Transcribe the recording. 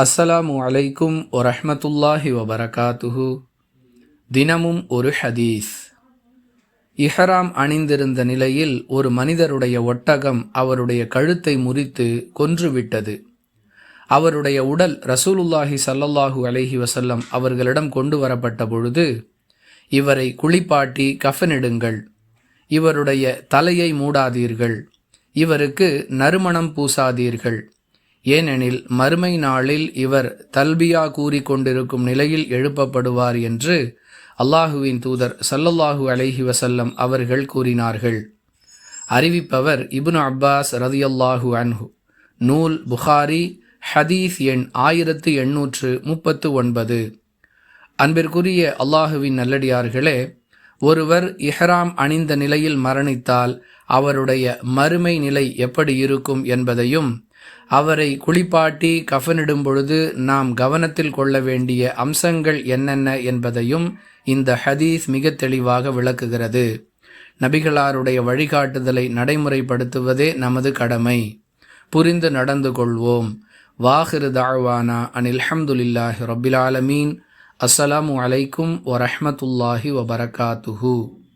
அஸ்ஸலாமு அலைக்கும் வரஹ்மத்துல்லாஹி வபரகாத்துஹு. தினமும் ஒரு ஹதீஸ். இஹ்ராம் அணிந்திருந்த நிலையில் ஒரு மனிதருடைய ஒட்டகம் அவருடைய கழுத்தை முறித்து கொன்றுவிட்டது. அவருடைய உடல் ரசூலுல்லாஹி ஸல்லல்லாஹு அலைஹி வஸல்லம் அவர்களிடம் கொண்டு வரப்பட்ட பொழுது, இவரை குளிப்பாட்டி கஃனிடுங்கள், இவருடைய தலையை மூடாதீர்கள், இவருக்கு நறுமணம் பூசாதீர்கள், ஏனெனில் மறுமை நாளில் இவர் தல்பியா கூறிக்கொண்டிருக்கும் நிலையில் எழுப்பப்படுவார் என்று அல்லாஹுவின் தூதர் ஸல்லல்லாஹு அலைஹி வஸல்லம் அவர்கள் கூறினார்கள். அறிவிப்பவர் இப்னு அப்பாஸ் ரதியல்லாஹு அன்ஹு. நூல் புகாரி, ஹதீஸ் எண் 1839. அன்பிற்குரிய அல்லாஹுவின் நல்லடியார்களே, ஒருவர் இஹ்ராம் அணிந்த நிலையில் மரணித்தால் அவருடைய மறுமை நிலை எப்படி இருக்கும் என்பதையும், அவரை குளிப்பாட்டி கஃனிடும் பொழுது நாம் கவனத்தில் கொள்ள வேண்டிய அம்சங்கள் என்னென்ன என்பதையும் இந்த ஹதீஸ் மிக தெளிவாக விளக்குகிறது. நபிகளாருடைய வழிகாட்டுதலை நடைமுறைப்படுத்துவதே நமது கடமை. புரிந்து நடந்து கொள்வோம். வாஹிரு தாழ்வானா அனில் ஹம்துலில்லாஹி ரப்பில் ஆலமீன். அஸ்ஸலாமு அலைக்கும் வரஹ்மத்துல்லாஹி வபரகாத்துஹு.